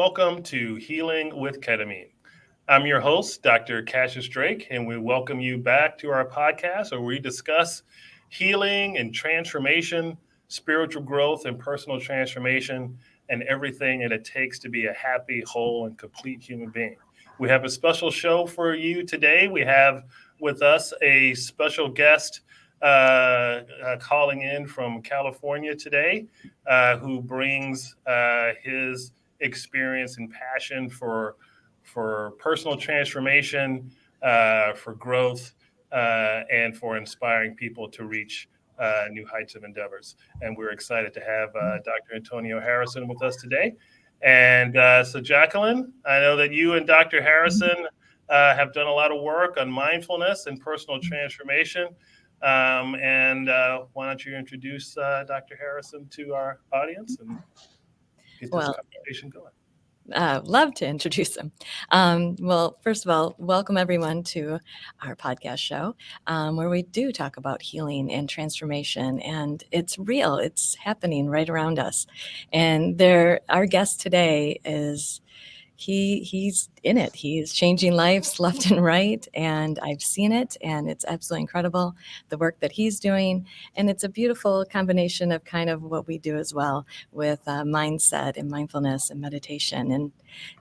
welcome to Healing with Ketamine. I'm your host, Dr. Cassius Drake, and we welcome you back to our podcast where we discuss healing and transformation, spiritual growth and personal transformation, and everything that it takes to be a happy, whole, and complete human being. We have a special show for you today. We have with us a special guest calling in from California today, who brings his experience and passion for personal transformation, for growth, and for inspiring people to reach new heights of endeavors. And we're excited to have Dr. Antonio Harrison with us today. And so, Jacqueline, I know that you and Dr. Harrison have done a lot of work on mindfulness and personal transformation. And why don't you introduce Dr. Harrison to our audience and get this conversation going? Love to introduce them. Well, first of all, welcome everyone to our podcast show, where we do talk about healing and transformation, and it's real. It's happening right around us. And our guest today is he's in it. He's changing lives left and right, and I've seen it, and it's absolutely incredible, the work that he's doing. And it's a beautiful combination of kind of what we do as well with mindset and mindfulness and meditation.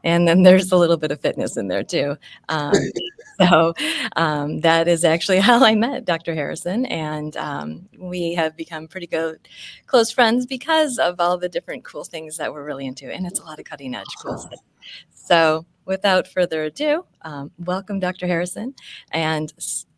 And then there's a little bit of fitness in there too. So that is actually how I met Dr. Harrison, and we have become pretty close friends because of all the different cool things that we're really into, and it's a lot of cutting edge cool stuff. So without further ado, welcome, Dr. Harrison. And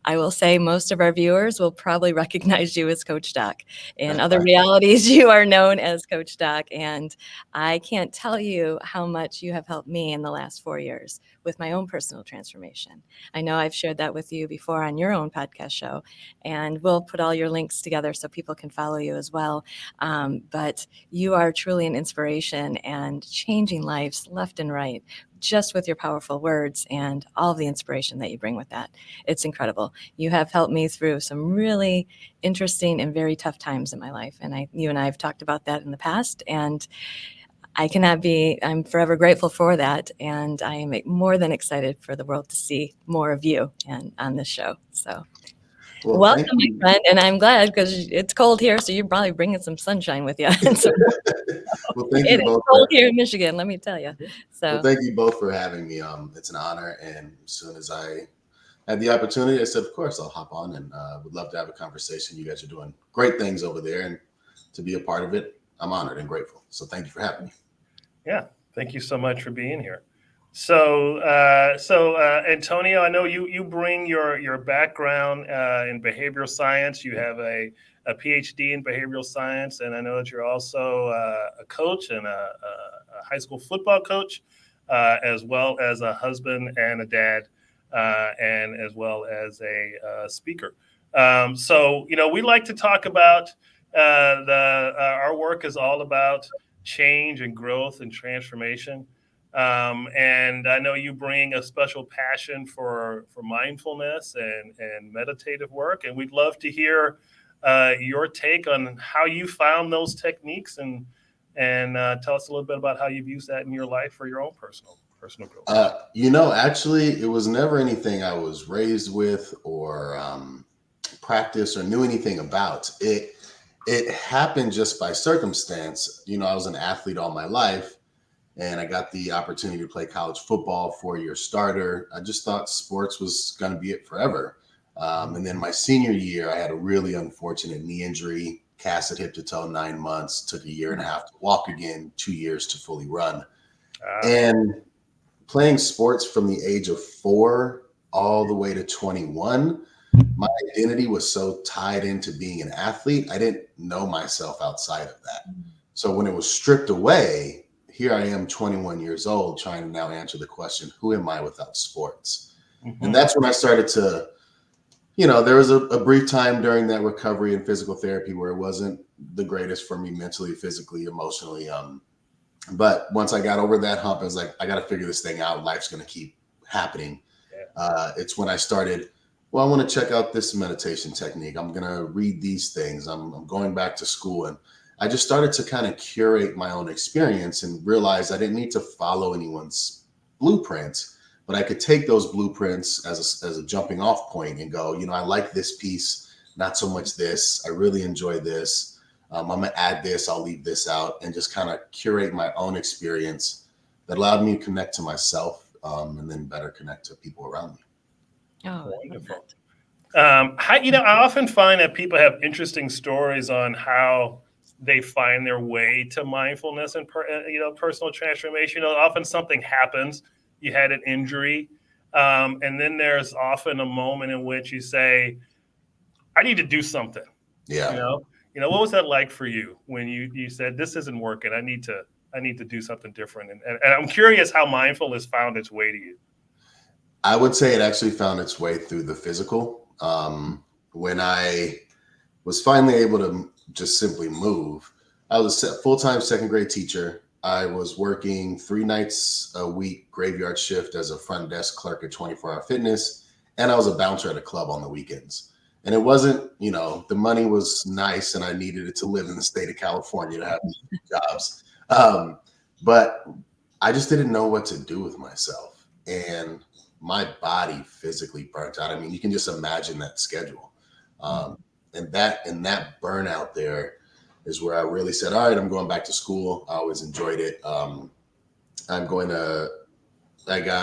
I will say most of our viewers will probably recognize you as Coach Doc. In other realities, you are known as Coach Doc. And I can't tell you how much you have helped me in the last 4 years with my own personal transformation. I know I've shared that with you before on your own podcast show, and we'll put all your links together so people can follow you as well. But you are truly an inspiration and changing lives left and right, just with your powerful words and all of the inspiration that you bring with that. It's incredible. You have helped me through some really interesting and very tough times in my life. And you and I have talked about that in the past, and I'm forever grateful for that. And I am more than excited for the world to see more of you on this show. So welcome, my friend. And I'm glad because it's cold here. So you're probably bringing some sunshine with you. Well, thank you both. It's cold here in Michigan, let me tell you. So thank you both for having me. It's an honor. And as soon as I had the opportunity, I said, of course, I'll hop on and would love to have a conversation. You guys are doing great things over there. And to be a part of it, I'm honored and grateful. So thank you for having me. Yeah, thank you so much for being here. So Antonio, I know you bring your background in behavioral science. You have a PhD in behavioral science, and I know that you're also a coach and a high school football coach, as well as a husband and a dad, and as well as a speaker. So we like to talk about our work is all about change and growth and transformation. And I know you bring a special passion for mindfulness and meditative work. And we'd love to hear your take on how you found those techniques and tell us a little bit about how you've used that in your life for your own personal growth. Actually, it was never anything I was raised with or practiced or knew anything about. It happened just by circumstance. I was an athlete all my life, and I got the opportunity to play college football, 4-year starter. I just thought sports was going to be it forever. And then my senior year, I had a really unfortunate knee injury, cast it hip to toe, 9 months, took 1.5 years to walk again, 2 years to fully run. And playing sports from the age of 4 all the way to 21, my identity was so tied into being an athlete, I didn't know myself outside of that. So when it was stripped away, here I am 21 years old trying to now answer the question, who am I without sports? Mm-hmm. And that's when I started to, there was a brief time during that recovery and physical therapy where it wasn't the greatest for me mentally, physically, emotionally. But once I got over that hump, I was like, I got to figure this thing out. Life's going to keep happening. Yeah. It's when I started, I want to check out this meditation technique. I'm going to read these things. I'm going back to school. And I just started to kind of curate my own experience and realize I didn't need to follow anyone's blueprints, but I could take those blueprints as a jumping off point and go, I like this piece, not so much this. I really enjoy this. I'm going to add this, I'll leave this out, and just kind of curate my own experience that allowed me to connect to myself, and then better connect to people around me. Oh, Wonderful. I often find that people have interesting stories on how they find their way to mindfulness and personal transformation. Often something happens. You had an injury, and then there's often a moment in which you say, "I need to do something." Yeah. What was that like for you when you said, "This isn't working. I need to do something different." And I'm curious how mindfulness found its way to you. I would say it actually found its way through the physical. When I was finally able to just simply move, I was a full-time second grade teacher. I was working 3 nights a week, graveyard shift as a front desk clerk at 24 Hour Fitness. And I was a bouncer at a club on the weekends. And it wasn't, the money was nice and I needed it to live in the state of California to have these jobs. But I just didn't know what to do with myself. And my body physically burnt out. I mean, you can just imagine that schedule. And that burnout there is where I really said, all right, I'm going back to school. I always enjoyed it. I got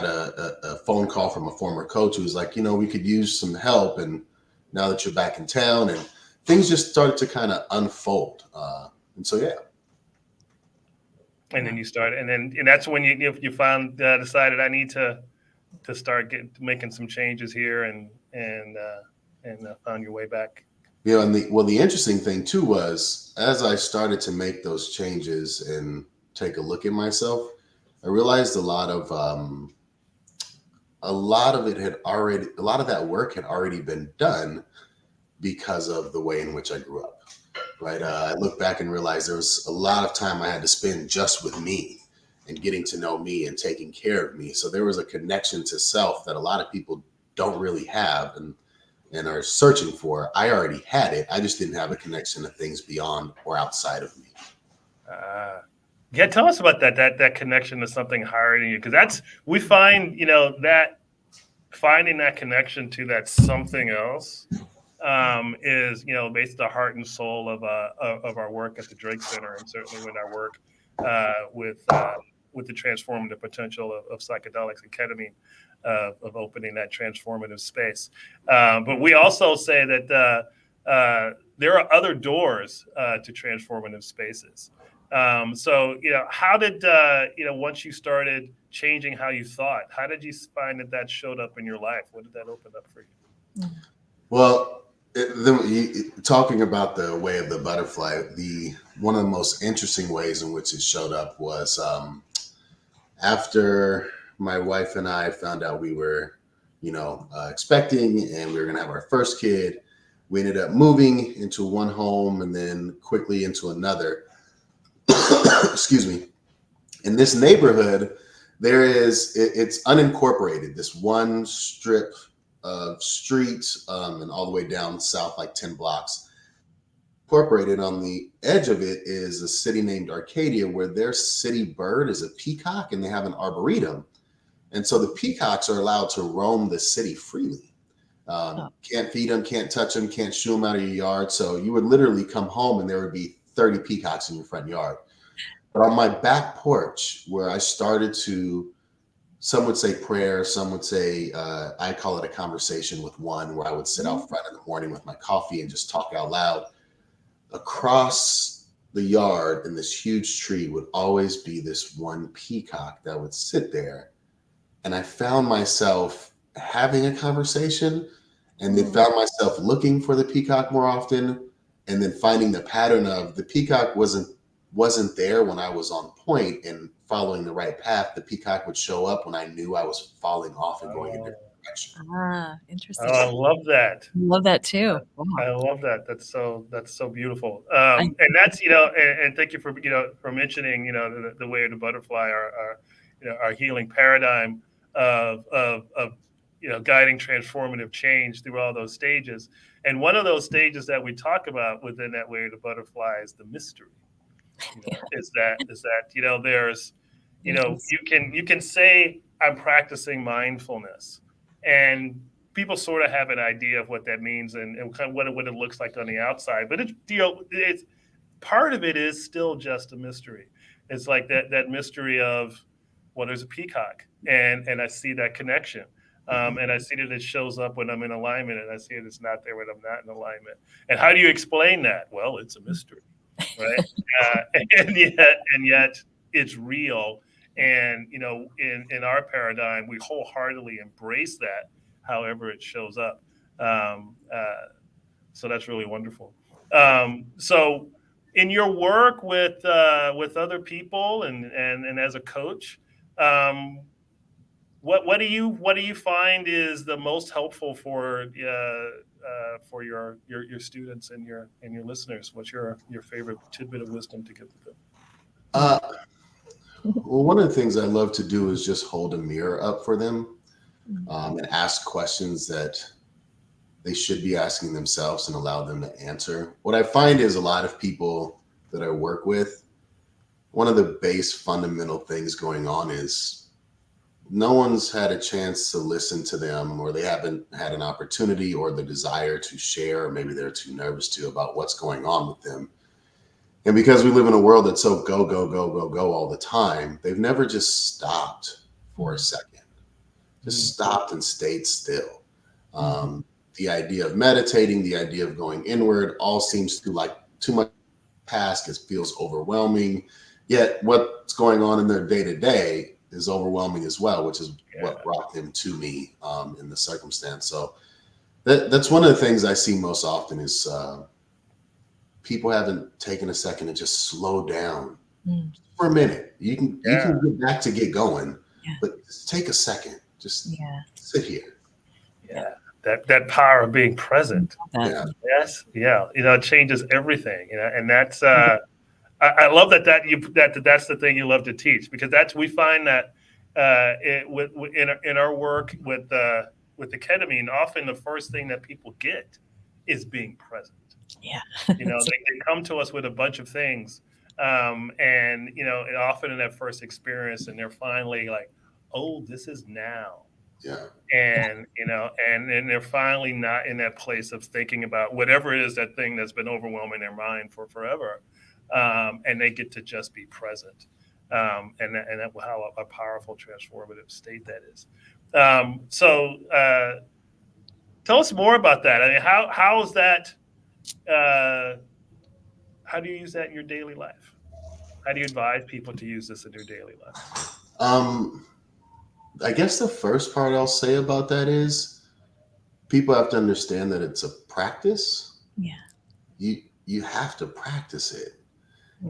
a phone call from a former coach who was like, we could use some help. And now that you're back in town, and things just started to kind of unfold. And so, yeah. And then you started, and that's when you found decided I need to start making some changes here and found your way back. And the interesting thing too was, as I started to make those changes and take a look at myself, I realized a lot of that work had already been done because of the way in which I grew up. Right. I look back and realize there was a lot of time I had to spend just with me and getting to know me and taking care of me. So there was a connection to self that a lot of people don't really have and are searching for. I already had it. I just didn't have a connection to things beyond or outside of me. Yeah, tell us about that connection to something higher than you, because we find that finding that connection to that something else is based the heart and soul of our work at the Drake Center, and certainly with our work with the transformative potential of psychedelics and ketamine, of opening that transformative space. But we also say that there are other doors to transformative spaces. So how did once you started changing how you thought, how did you find that showed up in your life? What did that open up for you? Well, talking about the way of the butterfly, one of the most interesting ways in which it showed up was after my wife and I found out we were, expecting and we were going to have our first kid. We ended up moving into one home and then quickly into another. Excuse me. In this neighborhood, it's unincorporated, this one strip of streets, and all the way down south, like 10 blocks. Incorporated on the edge of it is a city named Arcadia, where their city bird is a peacock, and they have an arboretum. And so the peacocks are allowed to roam the city freely. Can't feed them, can't touch them, can't shoo them out of your yard. So you would literally come home and there would be 30 peacocks in your front yard. But on my back porch, where I started to, some would say prayer, some would say, I call it a conversation with one, where I would sit out front in the morning with my coffee and just talk out loud. Across the yard in this huge tree would always be this one peacock that would sit there. And I found myself having a conversation, and then found myself looking for the peacock more often, and then finding the pattern of the peacock wasn't there when I was on point and following the right path. The peacock would show up when I knew I was falling off and going in a different direction. Interesting. Oh, I love that. I love that too. Wow. I love that. That's so beautiful. And that's and thank you for mentioning the way of the butterfly, our healing paradigm of guiding transformative change through all those stages. And one of those stages that we talk about within that way of the butterfly is the mystery. Is that there's you can say I'm practicing mindfulness, and people sort of have an idea of what that means and kind of what it looks like on the outside, but it's part of it is still just a mystery. It's like that mystery of, well, there's a peacock, and I see that connection, and I see that it shows up when I'm in alignment, and I see that it's not there when I'm not in alignment. And how do you explain that? Well, it's a mystery, right? And yet it's real. And in our paradigm, we wholeheartedly embrace that, however it shows up. So that's really wonderful. So in your work with other people and as a coach, um, what do you find is the most helpful for your students and your listeners? What's your favorite tidbit of wisdom to give to them? Uh, well, one of the things I love to do is just hold a mirror up for them, and ask questions that they should be asking themselves and allow them to answer. What I find is a lot of people that I work with, one of the base fundamental things going on is no one's had a chance to listen to them, or they haven't had an opportunity or the desire to share, or maybe they're too nervous to about what's going on with them. And because we live in a world that's so go, go, go, go, go all the time, they've never just stopped for a second, just stopped and stayed still. The idea of meditating, the idea of going inward, all seems to like too much task. It feels overwhelming. Yet what's going on in their day to day is overwhelming as well, which is what brought them to me in the circumstance. So that's one of the things I see most often is people haven't taken a second to just slow down for a minute. You can get back to get going, but just take a second. Just sit here. Yeah. That power of being present. Yeah. Yes. Yeah. It changes everything. And that's I love that's the thing you love to teach, because we find that in our work with the ketamine, often the first thing that people get is being present. Yeah. They come to us with a bunch of things, and often in that first experience, and they're finally like, oh, this is now. Yeah. And they're finally not in that place of thinking about whatever it is, that thing that's been overwhelming their mind for forever, and they get to just be present, and how a powerful transformative state that is. So tell us more about that. I mean, how is that? How do you use that in your daily life? How do you advise people to use this in their daily life? I guess the first part I'll say about that is people have to understand that it's a practice. Yeah. You have to practice it.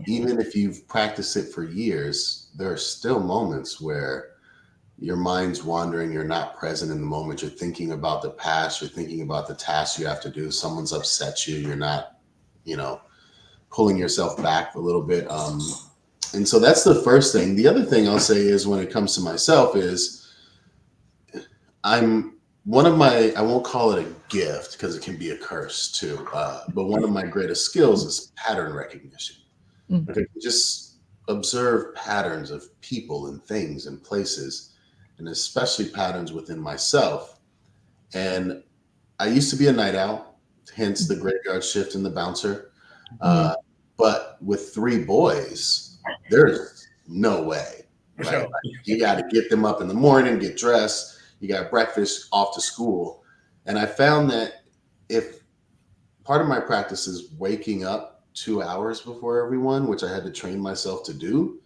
Even if you've practiced it for years, there are still moments where your mind's wandering, you're not present in the moment, you're thinking about the past, you're thinking about the tasks you have to do, someone's upset you, you're not, pulling yourself back a little bit. And so that's the first thing. The other thing I'll say is, when it comes to myself, is I won't call it a gift because it can be a curse too, but one of my greatest skills is pattern recognition. If I can just observe patterns of people and things and places, and especially patterns within myself. And I used to be a night owl, hence the graveyard shift and the bouncer. But with 3 boys, there's no way, right? Like, you got to get them up in the morning, get dressed, you got breakfast, off to school. And I found that if part of my practice is waking up 2 hours before everyone, which I had to train myself to do,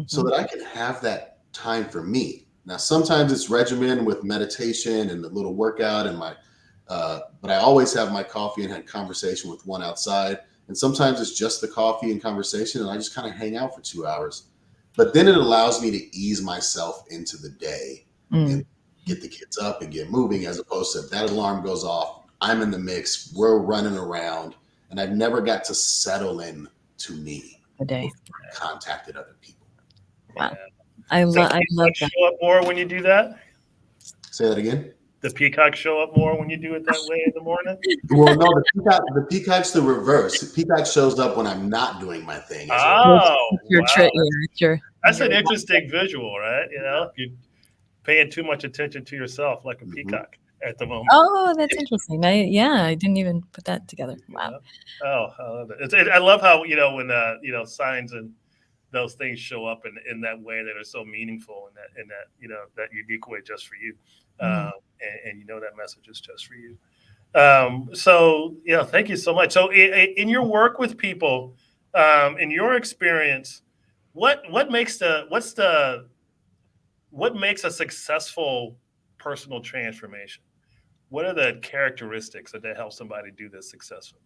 so that I can have that time for me. Now, sometimes it's regimen with meditation and a little workout and but I always have my coffee and had conversation with one outside. And sometimes it's just the coffee and conversation, and I just kind of hang out for 2 hours. But then it allows me to ease myself into the day and get the kids up and get moving, as opposed to that alarm goes off, I'm in the mix, we're running around, and I've never got to settle in to me The day. before I contacted other people. Wow. I love that. Show up more when you do that? Say that again? the peacocks show up more when you do it that way in the morning? Well, no, the peacock's the reverse. The peacock shows up when I'm not doing my thing. As a Oh, It's your wow. it's your That's an interesting visual, right? You're paying too much attention to yourself like a Mhm. peacock at the moment. Oh, that's interesting. I didn't even put that together. Wow. Oh, I love it. I love how, when, signs and those things show up in that way that are so meaningful in that, that unique way just for you. And that message is just for you. So, thank you so much. So in your work with people, in your experience, what makes a successful personal transformation? What are the characteristics that help somebody do this successfully?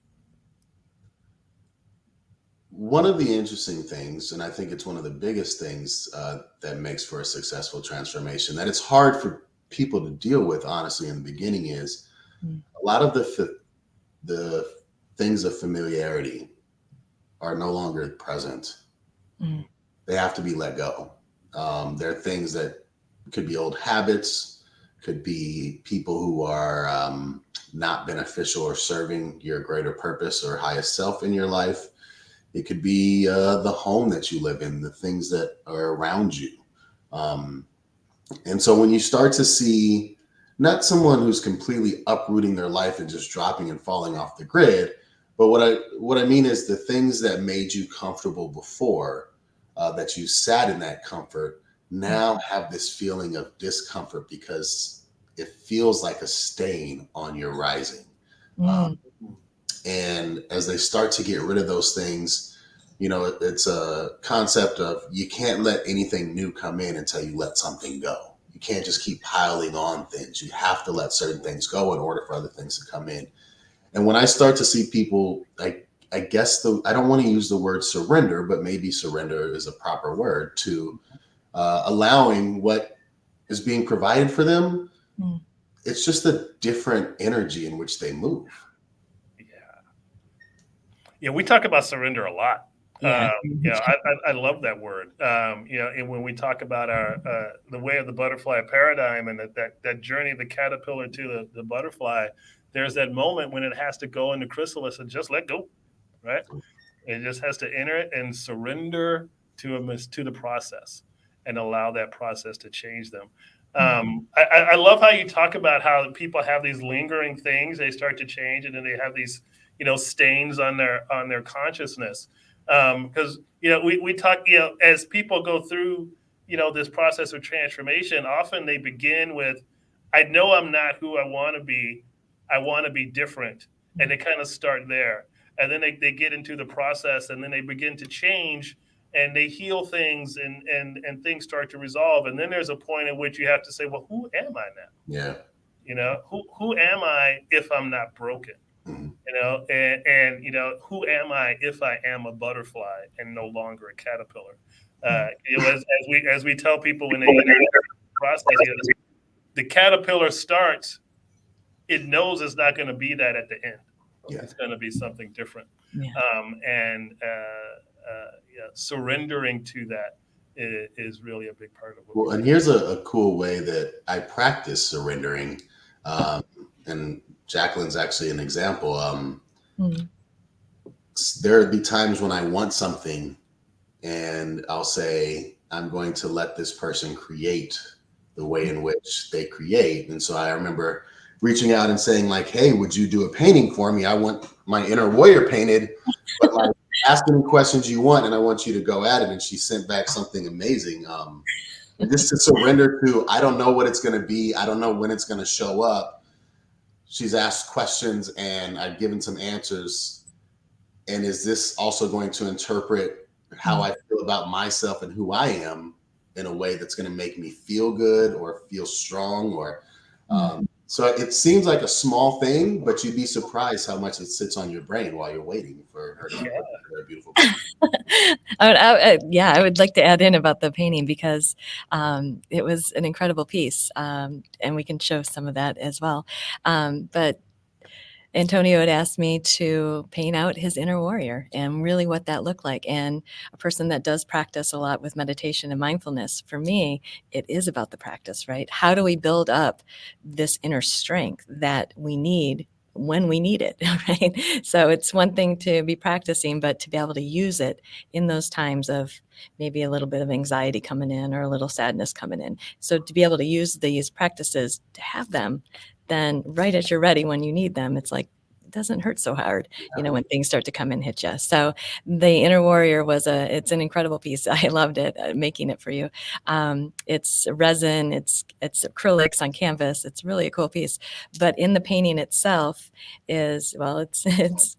One of the interesting things, and I think it's one of the biggest things that makes for a successful transformation, that it's hard for people to deal with, honestly, in the beginning, is a lot of the things of familiarity are no longer present. They have to be let go. There are things that could be old habits, could be people who are not beneficial or serving your greater purpose or highest self in your life. It could be the home that you live in, the things that are around you. And so when you start to see not someone who's completely uprooting their life and just dropping and falling off the grid, but what I mean is the things that made you comfortable before, that you sat in that comfort, now have this feeling of discomfort because it feels like a stain on your rising. And as they start to get rid of those things, it's a concept of you can't let anything new come in until you let something go. You can't just keep piling on things. You have to let certain things go in order for other things to come in. And when I start to see people, I guess I don't want to use the word surrender, but maybe surrender is a proper word to allowing what is being provided for them. It's just a different energy in which they move. Yeah, we talk about surrender a lot. Yeah. I love that word. And when we talk about the way of the butterfly paradigm and that journey of the caterpillar to the butterfly, there's that moment when it has to go into chrysalis and just let go, right? It just has to enter it and surrender to the process and allow that process to change them. I love how you talk about how people have these lingering things, they start to change, and then they have these stains on their consciousness, because we talk, as people go through this process of transformation, often they begin with, I know I'm not who I want to be, I want to be different, and they kind of start there, and then they get into the process, and then they begin to change, and they heal things, and things start to resolve, and then there's a point at which you have to say, well, who am I now? Yeah. Who am I if I'm not broken? And who am I if I am a butterfly and no longer a caterpillar? As we tell people when they enter the process, the caterpillar starts, it knows it's not going to be that at the end. Yeah. It's going to be something different. Surrendering to that is really a big part of what. Well, and here's a cool way that I practice surrendering. And Jacqueline's actually an example. There'll be times when I want something and I'll say, I'm going to let this person create the way in which they create. And so I remember reaching out and saying, like, hey, would you do a painting for me? I want my inner warrior painted, but like, ask any questions you want and I want you to go at it. And she sent back something amazing. Just to surrender to, I don't know what it's going to be. I don't know when it's going to show up. She's asked questions and I've given some answers. And is this also going to interpret how I feel about myself and who I am in a way that's going to make me feel good or feel strong? Or so it seems like a small thing, but you'd be surprised how much it sits on your brain while you're waiting for her to put her beautiful I would like to add in about the painting because it was an incredible piece, and we can show some of that as well. But Antonio had asked me to paint out his inner warrior and really what that looked like. And a person that does practice a lot with meditation and mindfulness, for me, it is about the practice, right? How do we build up this inner strength that we need when we need it, right? So it's one thing to be practicing, but to be able to use it in those times of maybe a little bit of anxiety coming in or a little sadness coming in. So to be able to use these practices, to have them, then right as you're ready when you need them, it's like, it doesn't hurt so hard, when things start to come and hit you. So the Inner Warrior it's an incredible piece. I loved it, making it for you. It's resin, it's acrylics on canvas. It's really a cool piece. But in the painting itself it's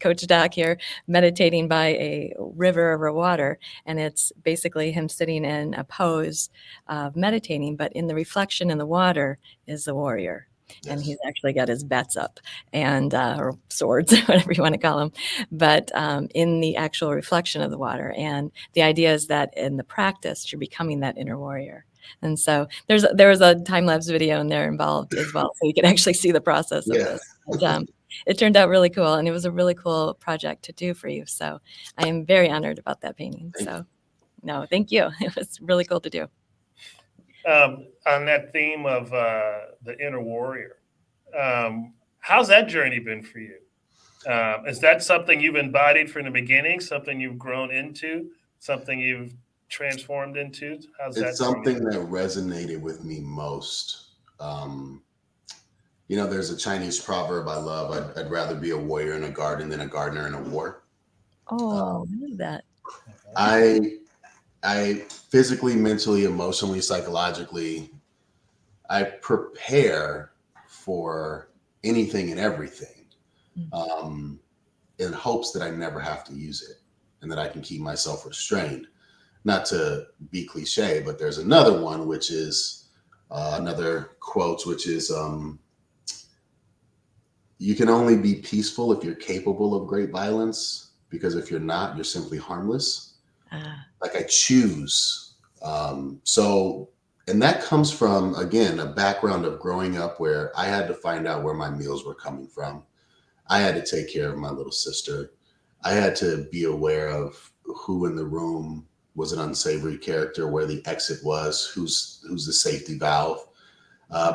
Coach Doc here meditating by a river over water. And it's basically him sitting in a pose of meditating, but in the reflection in the water is the warrior. Yes. And he's actually got his bats up and or swords, whatever you want to call them, but in the actual reflection of the water. And the idea is that in the practice, you're becoming that inner warrior. And so there was a time-lapse video in there involved as well, so you can actually see the process of this. But, it turned out really cool, and it was a really cool project to do for you. So I am very honored about that painting. Thank you. It was really cool to do. On that theme of the inner warrior, how's that journey been for you? Is that something you've embodied from the beginning, something you've grown into, something you've transformed into? It's something that resonated with me most. There's a Chinese proverb I love. I'd rather be a warrior in a garden than a gardener in a war. Oh, I love that. I physically, mentally, emotionally, psychologically, I prepare for anything and everything in hopes that I never have to use it and that I can keep myself restrained. Not to be cliche, but there's another one, which is another quote, which is you can only be peaceful if you're capable of great violence, because if you're not, you're simply harmless. Like I choose. And that comes from, again, a background of growing up where I had to find out where my meals were coming from. I had to take care of my little sister. I had to be aware of who in the room was an unsavory character, where the exit was, who's the safety valve.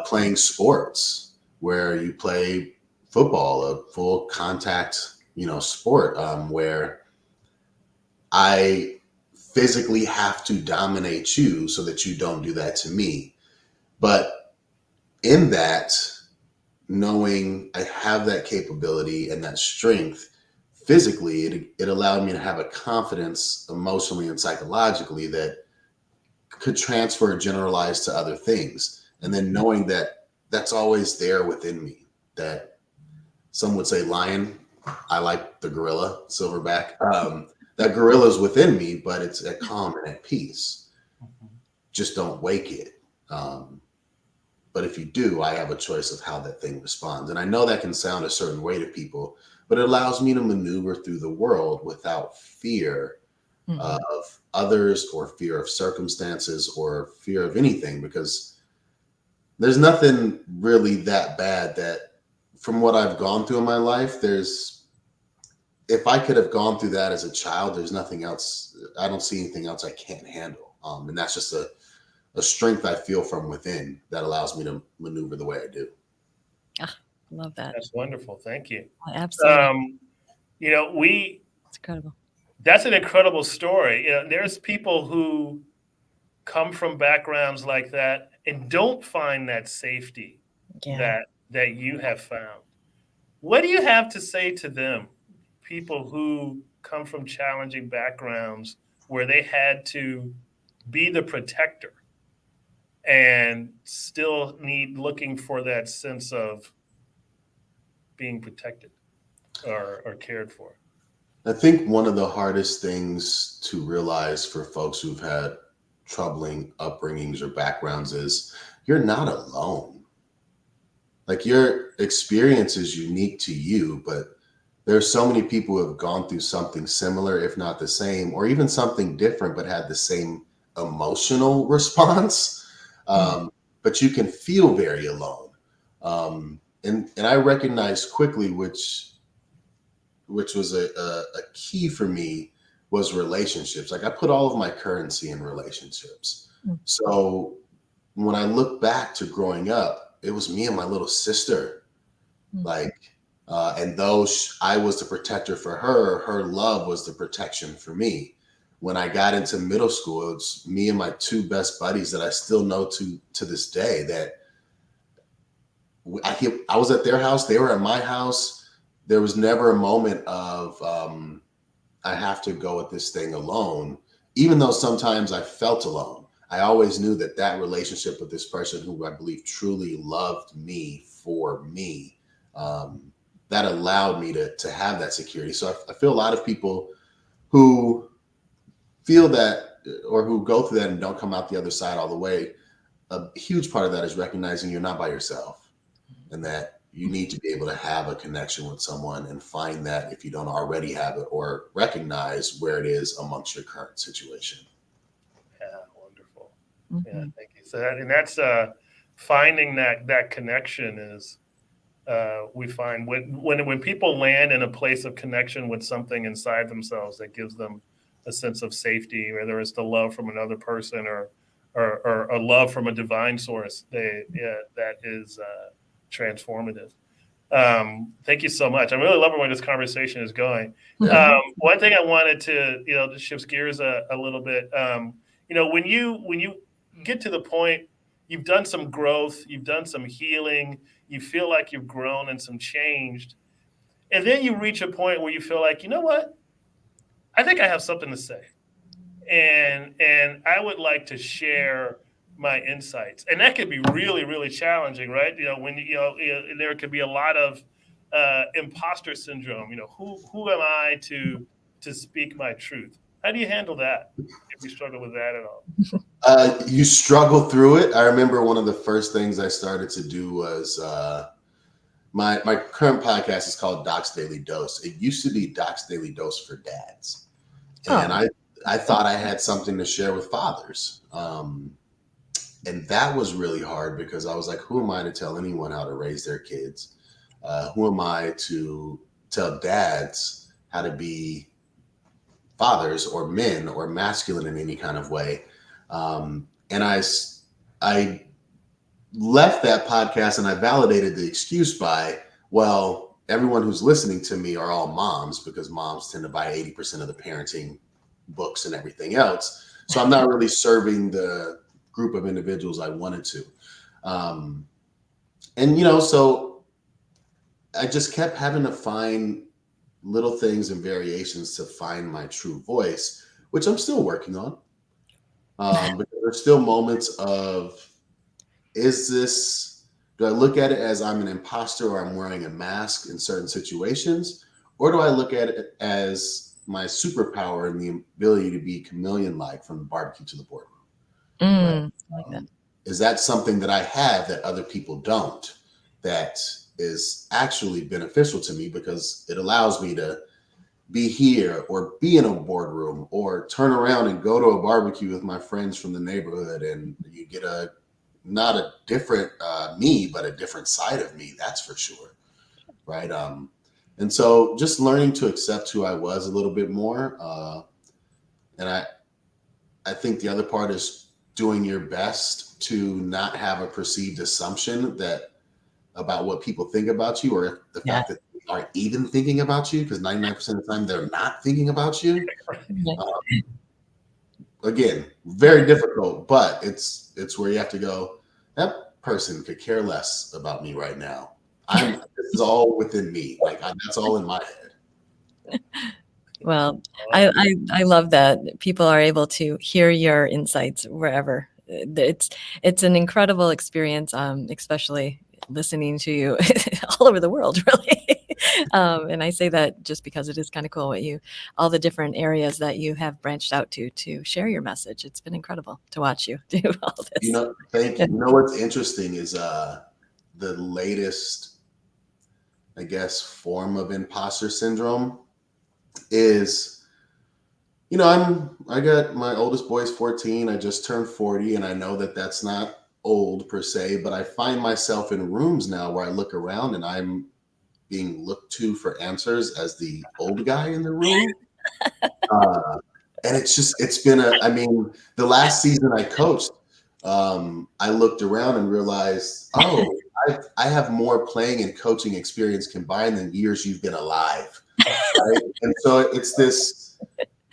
Playing sports, where you play football, a full contact, sport, where I physically have to dominate you so that you don't do that to me. But in that, knowing I have that capability and that strength physically, it allowed me to have a confidence emotionally and psychologically that could transfer generalized to other things. And then knowing that that's always there within me, that some would say lion. I like the gorilla, silverback. That gorilla is within me, but it's at calm and at peace. Just don't wake it. But if you do, I have a choice of how that thing responds. And I know that can sound a certain way to people, but it allows me to maneuver through the world without fear of others or fear of circumstances or fear of anything, because there's nothing really that bad that, from what I've gone through in my life, if I could have gone through that as a child, there's nothing else. I don't see anything else I can't handle. And that's just a strength I feel from within that allows me to maneuver the way I do. Love that. That's wonderful. Thank you. Absolutely. It's incredible. That's an incredible story. There's people who come from backgrounds like that and don't find that safety that you have found. What do you have to say to them? People who come from challenging backgrounds where they had to be the protector and still looking for that sense of being protected or cared for. I think one of the hardest things to realize for folks who've had troubling upbringings or backgrounds is you're not alone. Like, your experience is unique to you, but there's so many people who have gone through something similar, if not the same, or even something different, but had the same emotional response. But you can feel very alone. and I recognized quickly, which was a key for me, was relationships. Like I put all of my currency in relationships. Mm. So when I look back to growing up, it was me and my little sister. Mm. Like, and though I was the protector for her, her love was the protection for me. When I got into middle school, it was me and my two best buddies that I still know to this day. That I was at their house, they were at my house. There was never a moment of I have to go at this thing alone, even though sometimes I felt alone. I always knew that that relationship with this person who I believe truly loved me for me, that allowed me to have that security. So I feel a lot of people who feel that or who go through that and don't come out the other side all the way, a huge part of that is recognizing you're not by yourself and that you need to be able to have a connection with someone and find that if you don't already have it, or recognize where it is amongst your current situation. Yeah, wonderful. Yeah, Mhm. thank you. So that's finding that connection is we find when people land in a place of connection with something inside themselves that gives them a sense of safety, whether it's the love from another person or a love from a divine source, that is transformative. Thank you so much. I'm really loving where this conversation is going. Yeah. One thing I wanted to, to shift gears a little bit. When you get to the point, you've done some growth, you've done some healing, you feel like you've grown and some changed, and then you reach a point where you feel like, you know what, I think I have something to say, and I would like to share my insights, and that could be really really challenging, right? When there could be a lot of imposter syndrome. Who am I to speak my truth? How do you handle that if you struggle with that at all? You struggle through it. I remember one of the first things I started to do was my current podcast is called Doc's Daily Dose. It used to be Doc's Daily Dose for dads, and Oh. I thought I had something to share with fathers. And that was really hard because I was like, who am I to tell anyone how to raise their kids? Who am I to tell dads how to be fathers or men or masculine in any kind of way? And I left that podcast and I validated the excuse by, well, everyone who's listening to me are all moms because moms tend to buy 80% of the parenting books and everything else. So I'm not really serving the group of individuals I wanted to. So I just kept having to find little things and variations to find my true voice, which I'm still working on. But there's still moments of, do I look at it as I'm an imposter or I'm wearing a mask in certain situations? Or do I look at it as my superpower and the ability to be chameleon-like from the barbecue to the boardroom? Right? I like that. Is that something that I have that other people don't, that is actually beneficial to me because it allows me to be here or be in a boardroom or turn around and go to a barbecue with my friends from the neighborhood, and you get not a different me, but a different side of me, that's for sure. Right. And so just learning to accept who I was a little bit more. And I think the other part is doing your best to not have a perceived assumption about what people think about you, or the Yeah. fact that they aren't even thinking about you, because 99% of the time they're not thinking about you. Again, very difficult, but it's where you have to go, that person could care less about me right now. This is all within me. Like that's all in my head. Well, I love that people are able to hear your insights wherever. It's an incredible experience, especially listening to you all over the world, really. And I say that just because it is kind of cool all the different areas that you have branched out to share your message. It's been incredible to watch you do all this. Thank you. You know what's interesting is the latest, I guess, form of imposter syndrome is, I got my oldest boy is 14. I just turned 40, and I know that that's not old per se, but I find myself in rooms now where I look around and I'm being looked to for answers as the old guy in the room. And it's been I mean, the last season I coached, I looked around and realized, oh, I have more playing and coaching experience combined than years you've been alive. Right. And so it's this,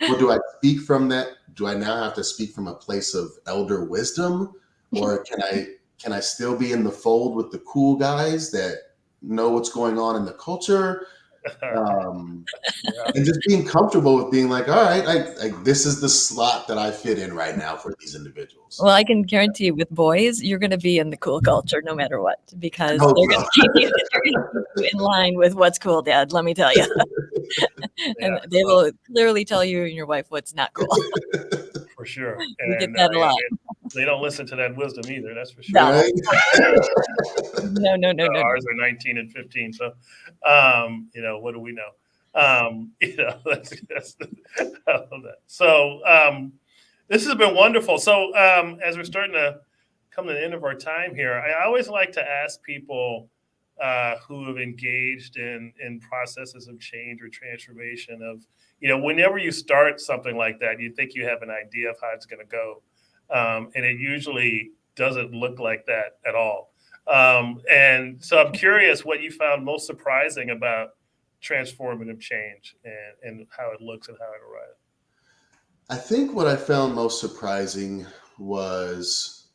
well, do I speak from that? Do I now have to speak from a place of elder wisdom? Or can I still be in the fold with the cool guys that know what's going on in the culture? Um, Yeah. and just being comfortable with being like, all right, this is the slot that I fit in right now for these individuals. Well, I can guarantee with boys, you're going to be in the cool culture no matter what, because I hope they're going so. to keep you in line with what's cool, Dad. Let me tell you. And they will clearly tell you and your wife what's not cool. For sure. We get And that a lot. they don't listen to that wisdom either. That's for sure. No. Right? No. Ours are 19 and 15. So, what do we know? That's I love that. So, this has been wonderful. So, as we're starting to come to the end of our time here, I always like to ask people who have engaged in processes of change or transformation of, whenever you start something like that, you think you have an idea of how it's going to go. And it usually doesn't look like that at all. And so I'm curious what you found most surprising about transformative change and how it looks and how it arrives. I think what I found most surprising was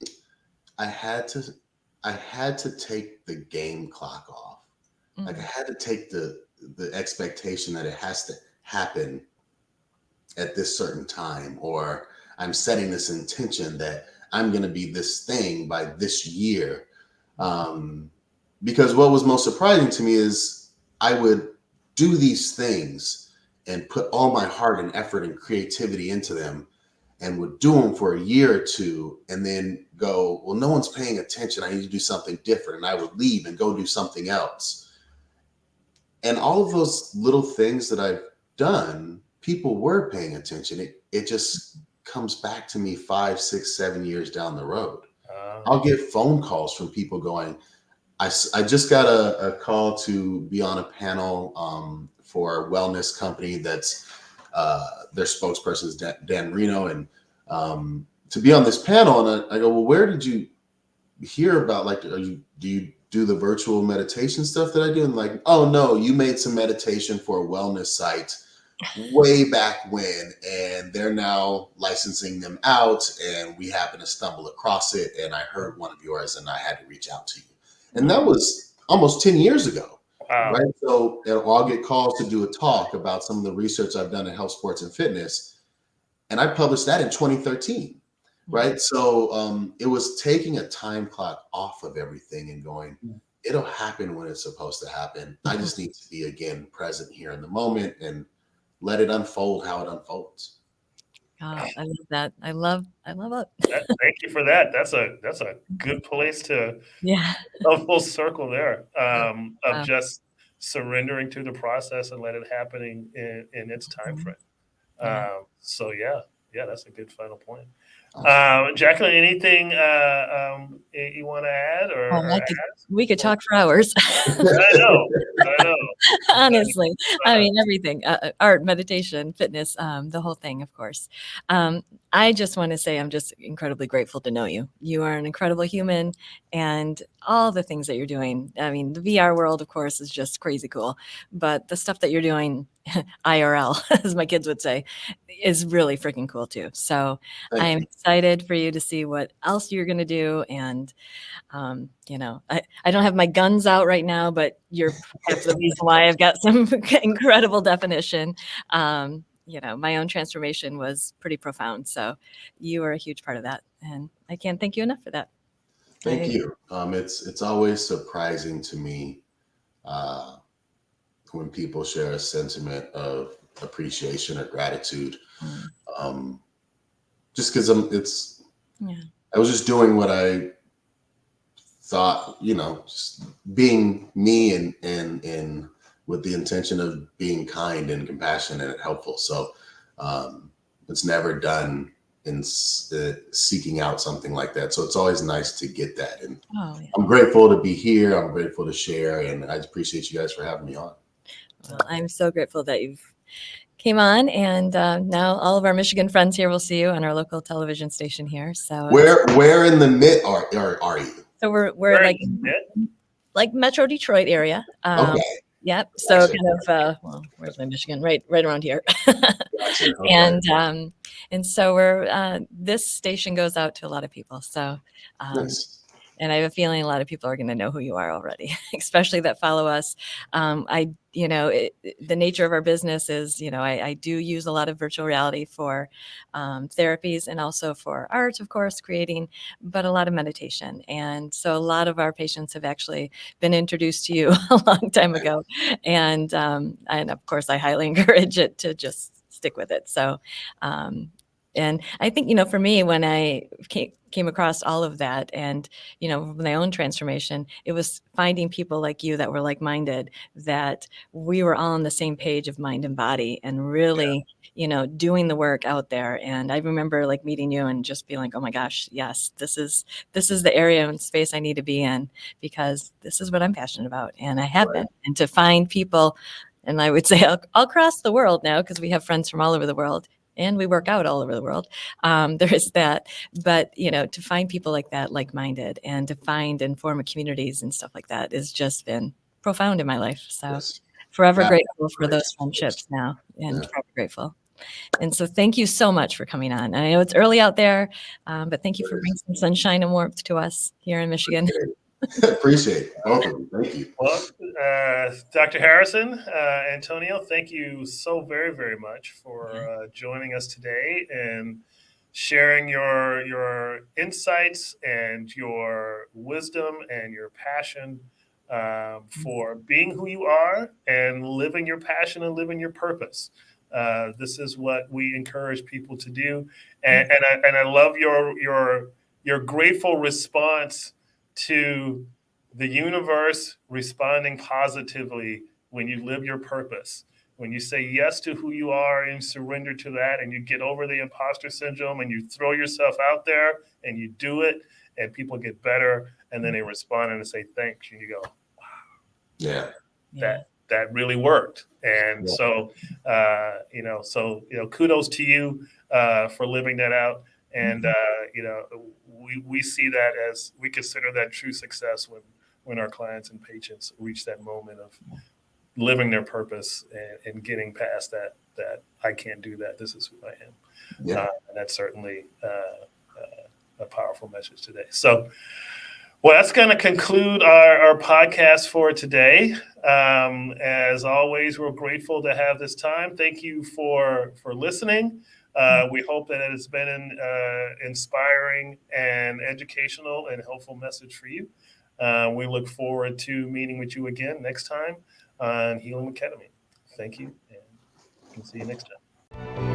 I had to take the game clock off. Like I had to take the expectation that it has to happen at this certain time, or I'm setting this intention that I'm going to be this thing by this year. Because what was most surprising to me is I would do these things and put all my heart and effort and creativity into them and would do them for a year or two and then go, well, no one's paying attention. I need to do something different. And I would leave and go do something else. And all of those little things that I've done, people were paying attention. It just comes back to me 5, 6, 7 years down the road. I'll get phone calls from people going, I just got a call to be on a panel for a wellness company that's their spokesperson is Dan Reno, and to be on this panel. And I go, well, where did you hear about, like, do you do the virtual meditation stuff that I do? And like, oh no, you made some meditation for a wellness site way back when, and they're now licensing them out, and we happened to stumble across it, and I heard one of yours and I had to reach out to you. And that was almost 10 years ago. Wow. Right. So I'll get calls to do a talk about some of the research I've done in health, sports, and fitness. And I published that in 2013. Right. So it was taking a time clock off of everything and going, it'll happen when it's supposed to happen. I just need to be, again, present here in the moment and let it unfold how it unfolds. I love that. I love it. Thank you for that. That's a good place to a full circle there of just surrendering to the process and let it happening in its time frame. So that's a good final point. Jacqueline, anything you want to add or we could talk for hours. I know. Honestly, I mean, everything, art, meditation, fitness, the whole thing, of course. I just want to say I'm just incredibly grateful to know you. You are an incredible human, and all the things that you're doing. I mean, the VR world, of course, is just crazy cool, but the stuff that you're doing IRL, as my kids would say, is really freaking cool too. So I'm excited for you to see what else you're going to do. And, I don't have my guns out right now, but you're perhaps the reason why I've got some incredible definition. My own transformation was pretty profound. So you are a huge part of that. And I can't thank you enough for that. Thank you. It's always surprising to me when people share a sentiment of appreciation or gratitude. Just because I was just doing what I thought, just being me and with the intention of being kind and compassionate and helpful. So it's never done in seeking out something like that. So it's always nice to get that. And Oh, yeah. I'm grateful to be here. I'm grateful to share, and I appreciate you guys for having me on. Well, I'm so grateful that you've came on, and now all of our Michigan friends here will see you on our local television station here. So Where in the mid are you? So we're Where like is it? like Metro Detroit area. Okay. Yep. So Gotcha. kind of well, where's my Michigan? Right around here. Gotcha. Okay. And so we're this station goes out to a lot of people. So Nice. and I have a feeling a lot of people are going to know who you are already, especially that follow us. The nature of our business is, I do use a lot of virtual reality for therapies and also for art, of course, creating, but a lot of meditation. And so a lot of our patients have actually been introduced to you a long time ago. And of course, I highly encourage it to just stick with it. So, and I think, for me, when I came across all of that and, my own transformation, it was finding people like you that were like-minded, that we were all on the same page of mind and body and really, doing the work out there. And I remember like meeting you and just being like, oh my gosh, yes, this is the area and space I need to be in, because this is what I'm passionate about. And I have been. And to find people, and I would say all across the world now, because we have friends from all over the world, and we work out all over the world. There is that, but to find people like that, like-minded, and to find and form communities and stuff like that has just been profound in my life. So Yes. forever Yeah. grateful for those friendships now, and forever grateful. And so thank you so much for coming on. And I know it's early out there, but thank you for bringing some sunshine and warmth to us here in Michigan. Appreciate it. Both of you. Thank you. Well, Dr. Harrison, Antonio, thank you so very, very much for joining us today and sharing your insights and your wisdom and your passion for being who you are and living your passion and living your purpose. This is what we encourage people to do, and I love your grateful response to the universe responding positively when you live your purpose. When you say yes to who you are and surrender to that, and you get over the imposter syndrome and you throw yourself out there and you do it, and people get better, and then they respond and they say thanks, and you go, Yeah. that really worked. And so kudos to you for living that out. And we see that as, we consider that true success when our clients and patients reach that moment of living their purpose and getting past that I can't do that, this is who I am. Yeah. And that's certainly a powerful message today. So, well, that's going to conclude our podcast for today. As always, we're grateful to have this time. Thank you for listening. We hope that it has been an inspiring and educational and helpful message for you. We look forward to meeting with you again next time on Healing with Ketamine. Thank you, and we'll see you next time.